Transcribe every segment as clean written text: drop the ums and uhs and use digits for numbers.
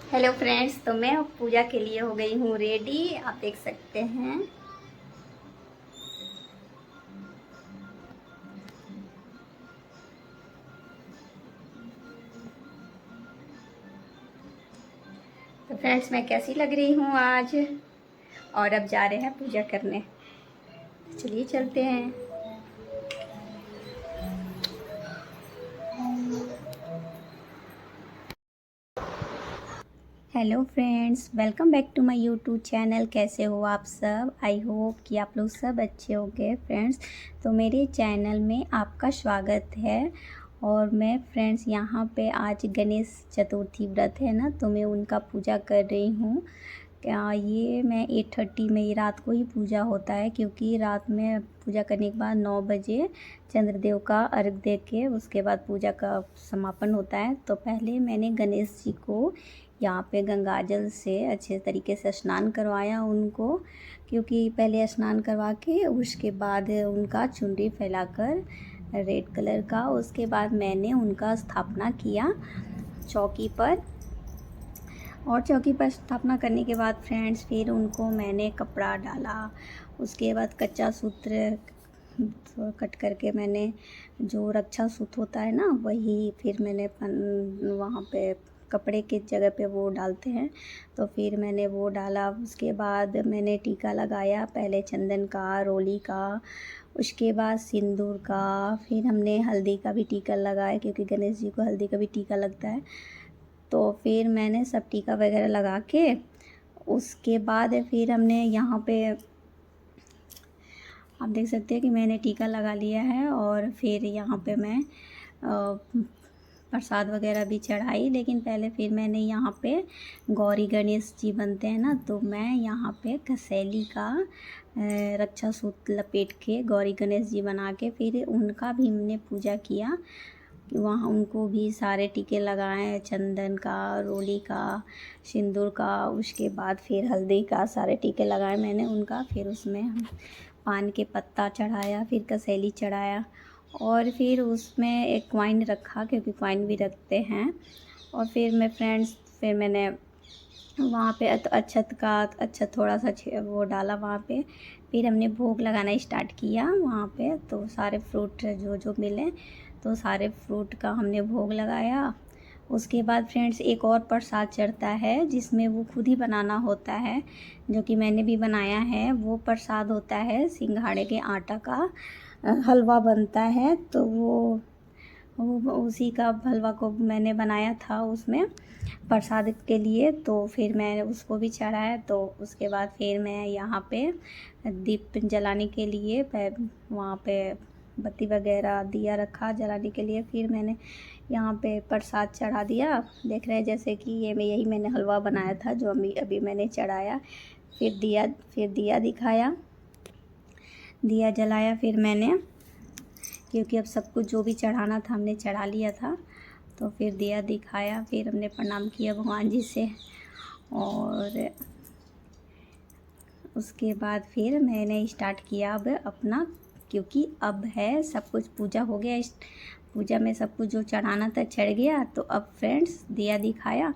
Hello friends, तो मैं अब पूजा के लिए हो गई हूँ रेडी। आप देख सकते हैं। तो फ्रेंड्स, मैं कैसी लग रही हूँ आज। और अब जा रहे हैं पूजा करने। चलिए चलते हैं। Hello friends, welcome back to my YouTube channel. कैसे हो आप सब? आई होप कि आप लोग सब अच्छे होंगे फ्रेंड्स। तो मेरे चैनल में आपका स्वागत है। और मैं फ्रेंड्स यहाँ पे आज गणेश चतुर्थी व्रत है ना, तो मैं उनका पूजा कर रही हूँ। क्या ये मैं 8:30 में, ये रात को ही पूजा होता है, क्योंकि रात में पूजा करने के बाद 9 बजे चंद्रदेव का अर्घ दे के उसके बाद पूजा का समापन होता है। तो पहले मैंने गणेश जी को यहाँ पे गंगा जल से अच्छे तरीके से स्नान करवाया उनको, क्योंकि पहले स्नान करवा के उसके बाद उनका चुनरी फैलाकर रेड कलर का, उसके बाद मैंने उनका स्थापना किया चौकी पर। और चौकी पर स्थापना करने के बाद फ्रेंड्स फिर उनको मैंने कपड़ा डाला। उसके बाद कच्चा सूत्र कट करके मैंने, जो रक्षा सूत्र होता है ना, वही फिर मैंने वहाँ पे कपड़े के जगह पे वो डालते हैं, तो फिर मैंने वो डाला। उसके बाद मैंने टीका लगाया, पहले चंदन का, रोली का, उसके बाद सिंदूर का, फिर हमने हल्दी का भी टीका लगाया, क्योंकि गणेश जी को हल्दी का भी टीका लगता है। तो फिर मैंने सब टीका वगैरह लगा के उसके बाद फिर हमने यहाँ पे आप देख सकते हैं कि मैंने टीका लगा लिया है। और फिर यहाँ पे मैं प्रसाद वगैरह भी चढ़ाई, लेकिन पहले फिर मैंने यहाँ पे गौरी गणेश जी बनते हैं ना, तो मैं यहाँ पे कसेली का रक्षा सूत्र लपेट के गौरी गणेश जी बना के फिर उनका भी हमने पूजा किया। वहाँ उनको भी सारे टीके लगाए, चंदन का, रोली का, सिंदूर का, उसके बाद फिर हल्दी का, सारे टीके लगाए मैंने उनका। फिर उसमें पान के पत्ता चढ़ाया, फिर कसेली चढ़ाया, और फिर उसमें एक कॉइन रखा, क्योंकि कॉइन भी रखते हैं। और फिर मैं फ्रेंड्स, फिर मैंने वहाँ पे अच्छत थोड़ा सा वो डाला वहाँ पे। फिर हमने भोग लगाना स्टार्ट किया वहाँ पे। तो सारे फ्रूट जो जो मिले, तो सारे फ्रूट का हमने भोग लगाया। उसके बाद फ्रेंड्स एक और प्रसाद चढ़ता है, जिसमें वो खुद ही बनाना होता है, जो कि मैंने भी बनाया है। वो प्रसाद होता है सिंघाड़े के आटा का हलवा बनता है। तो वो उसी का हलवा को मैंने बनाया था उसमें प्रसाद के लिए। तो फिर मैंने उसको भी चढ़ाया। तो उसके बाद फिर मैं यहाँ पे दीप जलाने के लिए वहाँ पे बत्ती वगैरह दिया रखा जलाने के लिए। फिर मैंने यहाँ पे प्रसाद चढ़ा दिया। देख रहे हैं जैसे कि यही मैंने हलवा बनाया था, जो अभी मैंने चढ़ाया। फिर दिया दिखाया, दिया जलाया। फिर मैंने, क्योंकि अब सब कुछ जो भी चढ़ाना था हमने चढ़ा लिया था, तो फिर दिया दिखाया। फिर हमने प्रणाम किया भगवान जी से। और उसके बाद फिर मैंने स्टार्ट किया अब अपना, क्योंकि अब है सब कुछ, पूजा हो गया। इस पूजा में सब कुछ जो चढ़ाना था चढ़ गया। तो अब फ्रेंड्स दिया दिखाया,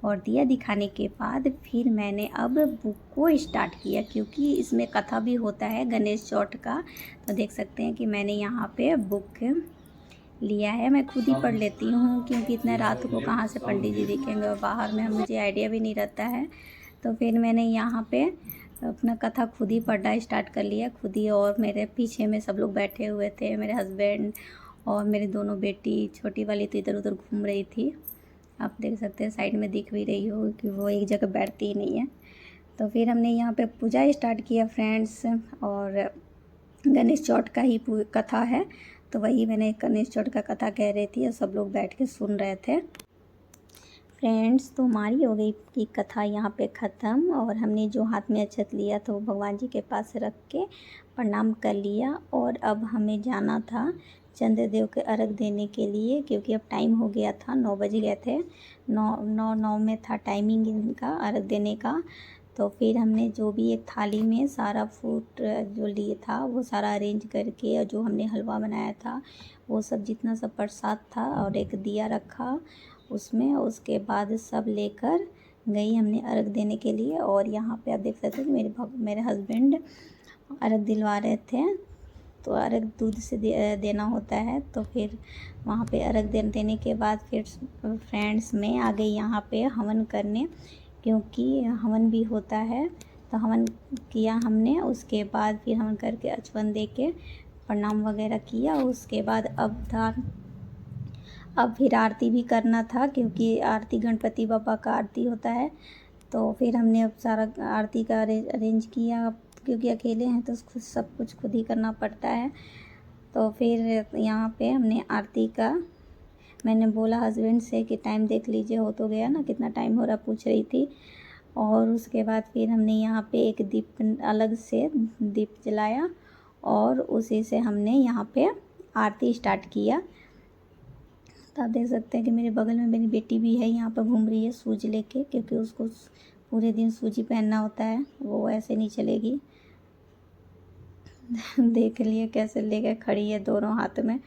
और दिया दिखाने के बाद फिर मैंने अब बुक को स्टार्ट किया, क्योंकि इसमें कथा भी होता है गणेश चौथ का। तो देख सकते हैं कि मैंने यहाँ पे बुक लिया है। मैं खुद ही पढ़ लेती हूँ, क्योंकि इतना रात को कहाँ से पंडित जी दिखेंगे, और बाहर में मुझे आइडिया भी नहीं रहता है। तो फिर मैंने यहाँ पे अपना कथा खुद ही पढ़ना स्टार्ट कर लिया, खुद ही। और मेरे पीछे में सब लोग बैठे हुए थे, मेरे हस्बैंड और मेरी दोनों बेटी। छोटी वाली तो इधर उधर घूम रही थी, आप देख सकते हैं साइड में दिख भी रही हो कि वो एक जगह बैठती ही नहीं है। तो फिर हमने यहाँ पे पूजा स्टार्ट किया फ्रेंड्स। और गणेश चौथ का ही कथा है, तो वही मैंने गणेश चौथ का कथा कह रही थी, और सब लोग बैठ के सुन रहे थे फ्रेंड्स। तो हमारी हो गई कि कथा यहाँ पे ख़त्म। और हमने जो हाथ में अक्षत लिया था वो भगवान जी के पास रख के प्रणाम कर लिया। और अब हमें जाना था चंद्रदेव के अर्घ देने के लिए, क्योंकि अब टाइम हो गया था, 9 बज गए थे। 9 में था टाइमिंग इनका अर्घ देने का। तो फिर हमने जो भी एक थाली में सारा फ्रूट जो लिए था वो सारा अरेंज करके, और जो हमने हलवा बनाया था वो सब, जितना सब प्रसाद था, और एक दिया रखा उसमें। उसके बाद सब लेकर गई हमने अर्घ देने के लिए। और यहाँ पे आप देख सकते हैं कि मेरे हस्बैंड अर्घ दिलवा रहे थे। तो अर्घ दूध से देना होता है। तो फिर वहाँ पे अर्घ देने के बाद फिर फ्रेंड्स मैं आ गई यहाँ पे हवन करने, क्योंकि हवन भी होता है। तो हवन किया हमने, उसके बाद फिर हवन करके अचवन दे के प्रणाम वगैरह किया। उसके बाद अब फिर आरती भी करना था, क्योंकि आरती गणपति बाबा का आरती होता है। तो फिर हमने अब सारा आरती का अरेंज किया, क्योंकि अकेले हैं तो सब कुछ खुद ही करना पड़ता है। तो फिर यहाँ पे हमने आरती का, मैंने बोला हस्बैंड से कि टाइम देख लीजिए, हो तो गया ना, कितना टाइम हो रहा, पूछ रही थी। और उसके बाद फिर हमने यहाँ पे एक दीप, अलग से दीप जलाया और उसी से हमने यहाँ पे आरती स्टार्ट किया। तो आप देख सकते हैं कि मेरे बगल में मेरी बेटी भी है, यहाँ पर घूम रही है सूजी लेके, क्योंकि उसको पूरे दिन सूजी पहनना होता है, वो ऐसे नहीं चलेगी। देख लिए कैसे लेकर खड़ी है दोनों हाथ में।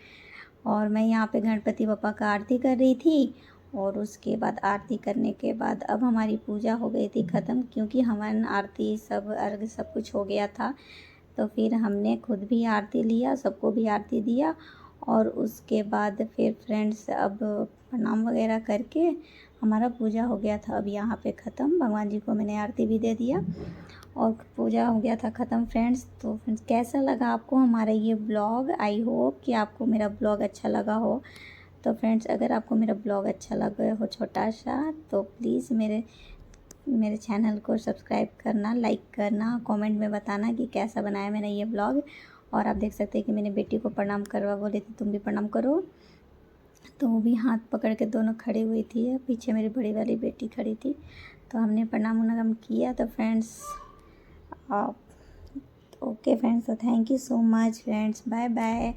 और मैं यहाँ पे गणपति बप्पा का आरती कर रही थी। और उसके बाद आरती करने के बाद अब हमारी पूजा हो गई थी ख़त्म, क्योंकि हवन आरती सब अर्घ सब कुछ हो गया था। तो फिर हमने खुद भी आरती लिया, सबको भी आरती दिया। और उसके बाद फिर फ्रेंड्स अब प्रणाम वगैरह करके हमारा पूजा हो गया था अब यहाँ पे ख़त्म। भगवान जी को मैंने आरती भी दे दिया और पूजा हो गया था ख़त्म फ्रेंड्स। तो फ्रेंड्स कैसा लगा आपको हमारा ये ब्लॉग? आई होप कि आपको मेरा ब्लॉग अच्छा लगा हो। तो फ्रेंड्स अगर आपको मेरा ब्लॉग अच्छा लगा हो छोटा सा, तो प्लीज़ मेरे चैनल को सब्सक्राइब करना, लाइक करना, कमेंट में बताना कि कैसा बनाया मैंने ये ब्लॉग। और आप देख सकते हैं कि मैंने बेटी को प्रणाम करवा बोले थे, तुम भी प्रणाम करो। तो वो भी हाथ पकड़ के दोनों खड़ी हुई थी, पीछे मेरी बड़ी वाली बेटी खड़ी थी। तो हमने प्रणाम उनाम किया। तो फ्रेंड्स ओके फ्रेंड्स, तो thank you so much friends, bye bye.